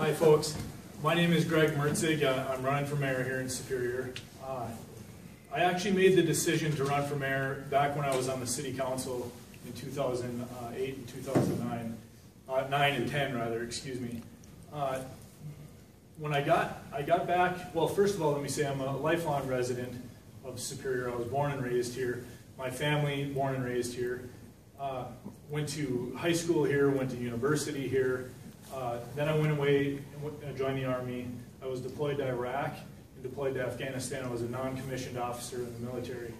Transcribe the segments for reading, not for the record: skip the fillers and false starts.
Hi folks, my name is Mertzig. I'm running for mayor here in Superior. I actually made the decision to run for mayor back when I was on the city council in 2008 and 2009, 9 and 10 rather, excuse me. When I got back, well, first of all, let me say I'm a lifelong resident of Superior. I was born and raised here. My family, born and raised here. Went to high school here, went to university here. Then I went away and joined the Army. I was deployed to Iraq and deployed to Afghanistan. I was a non-commissioned officer in the military.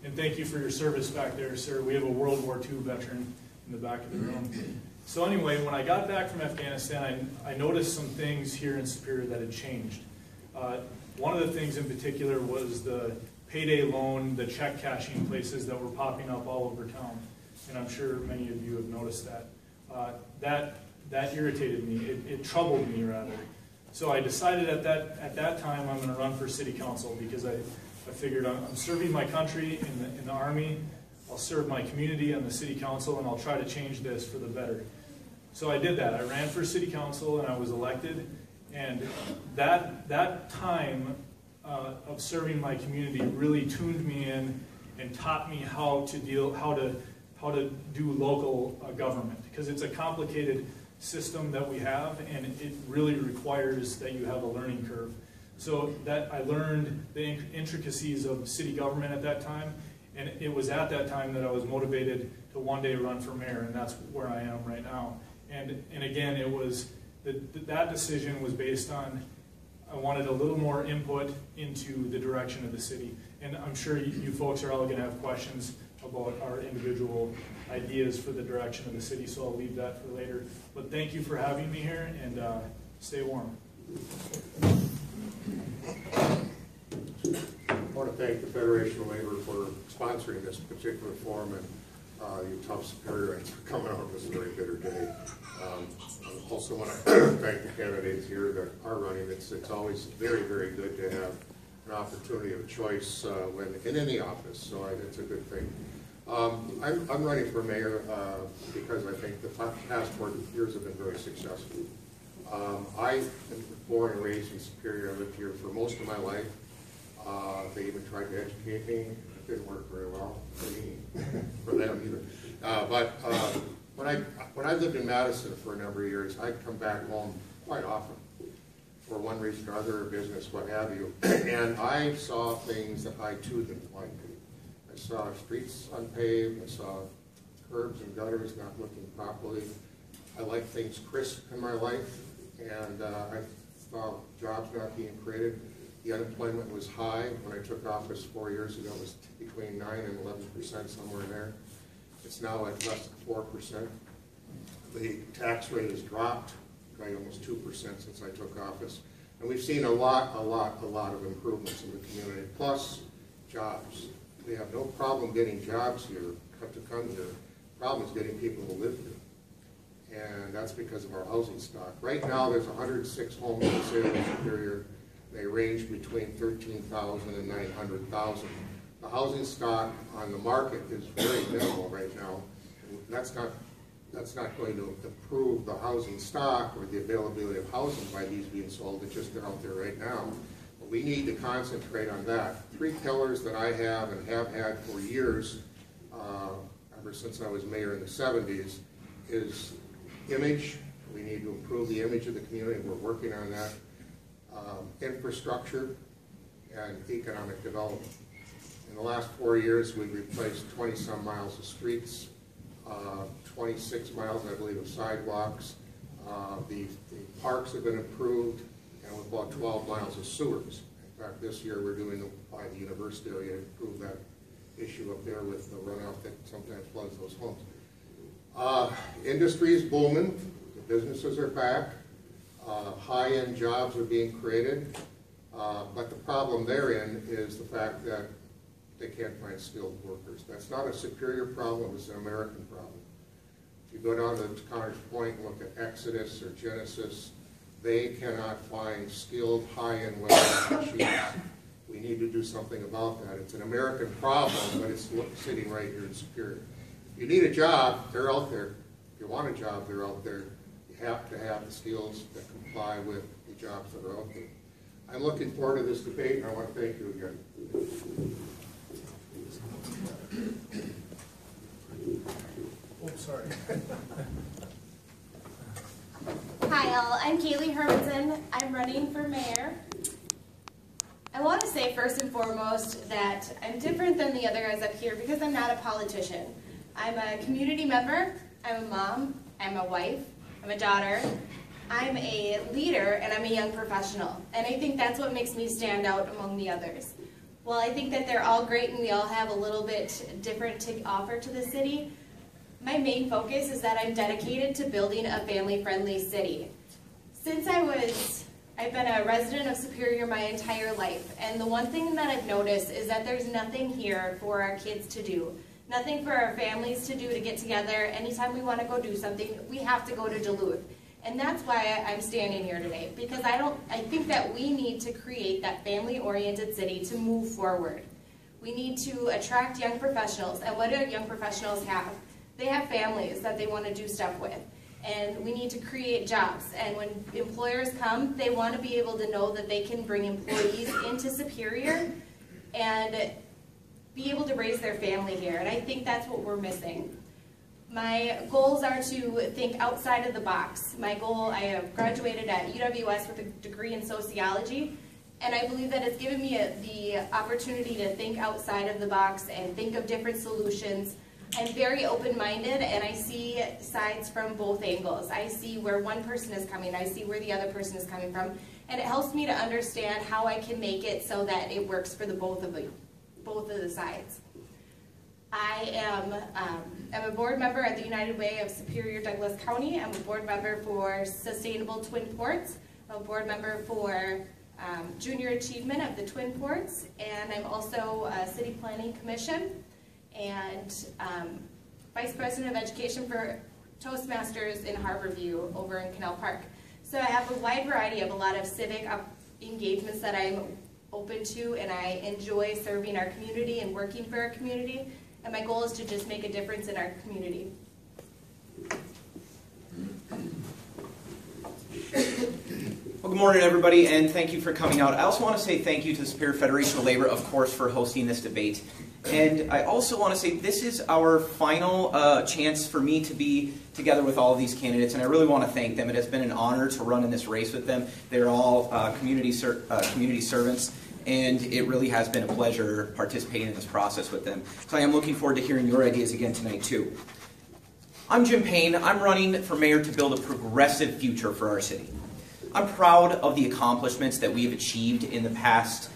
And thank you for your service back there, sir. We have a World War II veteran in the back of the room. So anyway, when I got back from Afghanistan, I noticed some things here in Superior that had changed. One of the things in particular was the payday loan, the check cashing places that were popping up all over town. And I'm sure many of you have noticed that. That irritated me. It troubled me, rather. So I decided at that time I'm going to run for city council because I figured I'm serving my country in the Army. I'll serve my community on the city council, and I'll try to change this for the better. So I did that. I ran for city council, and I was elected. And that time of serving my community really tuned me in and taught me how to do local government, because it's a complicated system that we have, and it really requires that you have a learning curve. So that I learned the intricacies of city government at that time, and it was at that time that I was motivated to one day run for mayor, and that's where I am right now. And again, it was that decision was based on I wanted a little more input into the direction of the city, and I'm sure you folks are all going to have questions about our individual ideas for the direction of the city, so I'll leave that for later. But thank you for having me here, and stay warm. I want to thank the Federation of Labor for sponsoring this particular forum, and you tough Superiorites for coming out on this very bitter day. I also want to thank the candidates here that are running. It's always very, very good to have an opportunity of choice when in any office, so it's a good thing. I'm running for mayor because I think the past 4 years have been very successful. I am born and raised in Superior. I lived here for most of my life. They even tried to educate me. It didn't work very well for me, for them either. But when I lived in Madison for a number of years, I'd come back home quite often for one reason or other, business, what have you. And I saw things that I too didn't like. I saw streets unpaved, I saw curbs and gutters not looking properly. I like things crisp in my life, and I saw jobs not being created. The unemployment was high. When I took office 4 years ago, it was between 9 and 11%, somewhere in there. It's now at less than 4%. The tax rate has dropped by almost 2% since I took office. And we've seen a lot of improvements in the community, plus jobs. We have no problem getting jobs here, to come here. The problem is getting people to live here. And that's because of our housing stock. Right now, there's 106 homes for sale in Superior. They range between 13,000 and 900,000. The housing stock on the market is very minimal right now. That's not going to improve the housing stock or the availability of housing by these being sold. It's just out there right now. But we need to concentrate on that. 3 pillars that I have and have had for years, ever since I was mayor in the 70s, is image. We need to improve the image of the community. We're working on that. Infrastructure and economic development. In the last 4 years, we've replaced 20-some miles of streets, 26 miles, I believe, of sidewalks. The parks have been improved, and we've bought 12 miles of sewers. In fact, this year we're doing by the university area to improve that issue up there with the runoff that sometimes floods those homes. Industry is booming. The businesses are back. High-end jobs are being created. But the problem therein is the fact that they can't find skilled workers. That's not a Superior problem, it's an American problem. If you go down to Connors Point and look at Exodus or Genesis, they cannot find skilled high-end welding machines. We need to do something about that. It's an American problem, but it's sitting right here in Superior. If you need a job, they're out there. If you want a job, they're out there. You have to have the skills that comply with the jobs that are out there. I'm looking forward to this debate, and I want to thank you again. Oh, sorry. Hi all, I'm Kalee Hermanson. I'm running for mayor. I want to say first and foremost that I'm different than the other guys up here because I'm not a politician. I'm a community member, I'm a mom, I'm a wife, I'm a daughter, I'm a leader, and I'm a young professional. And I think that's what makes me stand out among the others. While I think that they're all great and we all have a little bit different to offer to the city, my main focus is that I'm dedicated to building a family-friendly city. Since I've been a resident of Superior my entire life, and the one thing that I've noticed is that there's nothing here for our kids to do. Nothing for our families to do to get together. Anytime we want to go do something, we have to go to Duluth. And that's why I'm standing here today, because I think that we need to create that family-oriented city to move forward. We need to attract young professionals, and what do young professionals have? They have families that they want to do stuff with. And we need to create jobs. And when employers come, they want to be able to know that they can bring employees into Superior and be able to raise their family here. And I think that's what we're missing. My goals are to think outside of the box. My goal, I have graduated at UWS with a degree in sociology, and I believe that it's given me the opportunity to think outside of the box and think of different solutions. I'm very open-minded, and I see sides from both angles. I see where one person is coming, I see where the other person is coming from, and it helps me to understand how I can make it so that it works for the both of the sides. I am a board member at the United Way of Superior Douglas County. I'm a board member for Sustainable Twin Ports. I'm a board member for Junior Achievement of the Twin Ports, and I'm also a City Planning Commission and Vice President of Education for Toastmasters in Harborview over in Canal Park. So I have a wide variety of a lot of civic engagements that I'm open to, and I enjoy serving our community and working for our community. And my goal is to just make a difference in our community. Well, good morning, everybody, and thank you for coming out. I also want to say thank you to the Superior Federation of Labor, of course, for hosting this debate. And I also want to say this is our final chance for me to be together with all of these candidates, and I really want to thank them. It has been an honor to run in this race with them. They're all community servants, and it really has been a pleasure participating in this process with them. So I am looking forward to hearing your ideas again tonight, too. I'm Jim Paine. I'm running for mayor to build a progressive future for our city. I'm proud of the accomplishments that we have achieved in the past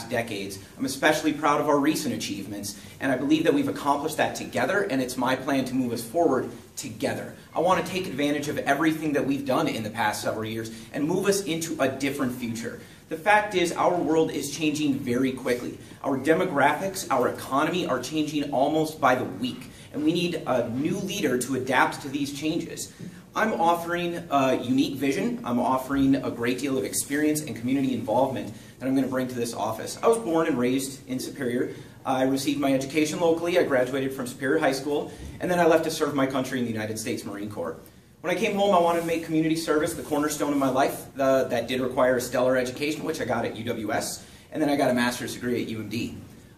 decades. I'm especially proud of our recent achievements, and I believe that we've accomplished that together, and it's my plan to move us forward together. I want to take advantage of everything that we've done in the past several years and move us into a different future. The fact is, our world is changing very quickly. Our demographics, our economy are changing almost by the week, and we need a new leader to adapt to these changes. I'm offering a unique vision. I'm offering a great deal of experience and community involvement that I'm going to bring to this office. I was born and raised in Superior. I received my education locally. I graduated from Superior High School, and then I left to serve my country in the United States Marine Corps. When I came home, I wanted to make community service the cornerstone of my life. That did require a stellar education, which I got at UWS, and then I got a master's degree at UMD.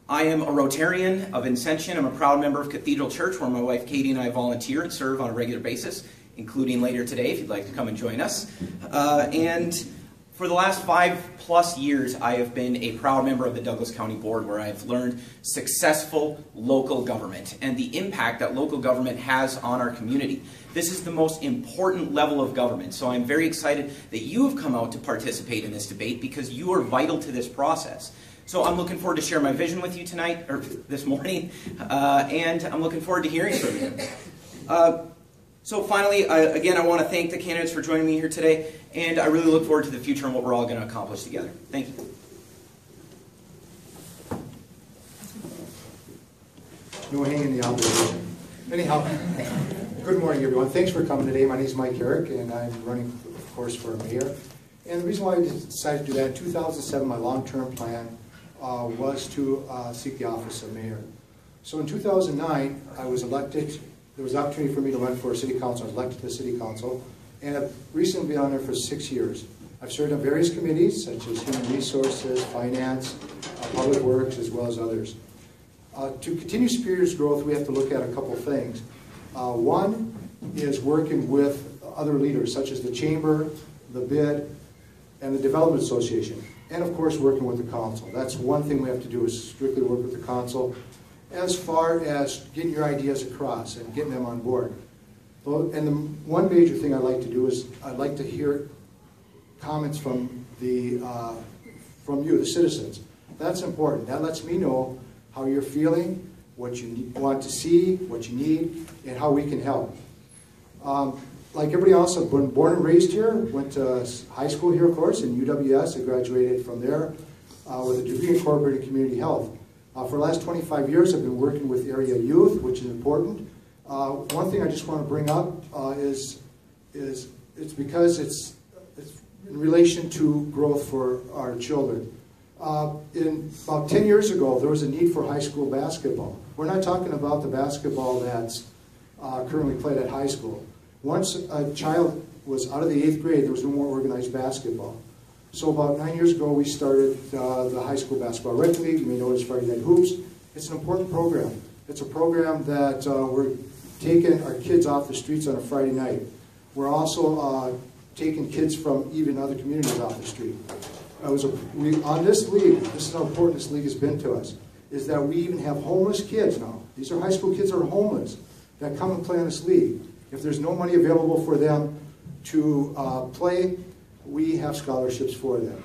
I am a Rotarian of Ascension. I'm a proud member of Cathedral Church, where my wife Katie and I volunteer and serve on a regular basis, including later today, if you'd like to come and join us. And for the last 5+ years, I have been a proud member of the Douglas County Board, where I've learned successful local government and the impact that local government has on our community. This is the most important level of government, so I'm very excited that you have come out to participate in this debate because you are vital to this process. So I'm looking forward to share my vision with you tonight, or this morning, and I'm looking forward to hearing from you. So finally, again, I want to thank the candidates for joining me here today, and I really look forward to the future and what we're all going to accomplish together. Thank you. No hanging the obligation. Anyhow, good morning, everyone. Thanks for coming today. My name is Mike Herrick, and I'm running, of course, for mayor. And the reason why I decided to do that, in 2007, my long-term plan was to seek the office of mayor. So in 2009, I was elected. There was an opportunity for me to run for city council. I was elected to the city council. and have recently been on there for 6 years. I've served on various committees, such as Human Resources, Finance, Public Works, as well as others. To continue Superior's growth, we have to look at a couple things. One is working with other leaders, such as the Chamber, the BID, and the Development Association, and of course working with the Council. That's one thing we have to do, is strictly work with the Council as far as getting your ideas across and getting them on board. And the one major thing I'd like to do is I'd like to hear comments from you, the citizens. That's important. That lets me know how you're feeling, what you want to see, what you need, and how we can help. Like everybody else, I've been born and raised here, went to high school here, of course, in UWS. I graduated from there with a degree in corporate and community health. For the last 25 years, I've been working with area youth, which is important. One thing I just want to bring up is it's because it's in relation to growth for our children. About 10 years ago, there was a need for high school basketball. We're not talking about the basketball that's currently played at high school. Once a child was out of the 8th grade, there was no more organized basketball. So about 9 years ago, we started the high school basketball rec league. You may know it as Friday Night Hoops. It's an important program. It's a program that we're taking our kids off the streets on a Friday night. We're also taking kids from even other communities off the street. On this league, this is how important this league has been to us, is that we even have homeless kids now. These are high school kids that are homeless that come and play on this league. If there's no money available for them to play, we have scholarships for them.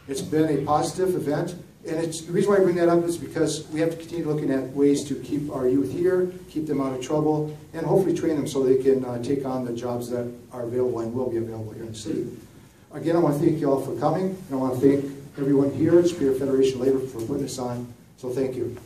It's been a positive event, and the reason why I bring that up is because we have to continue looking at ways to keep our youth here, keep them out of trouble, and hopefully train them so they can take on the jobs that are available and will be available here in the city. Again, I want to thank you all for coming, and I want to thank everyone here at Superior Federation of Labor for putting this on, so thank you.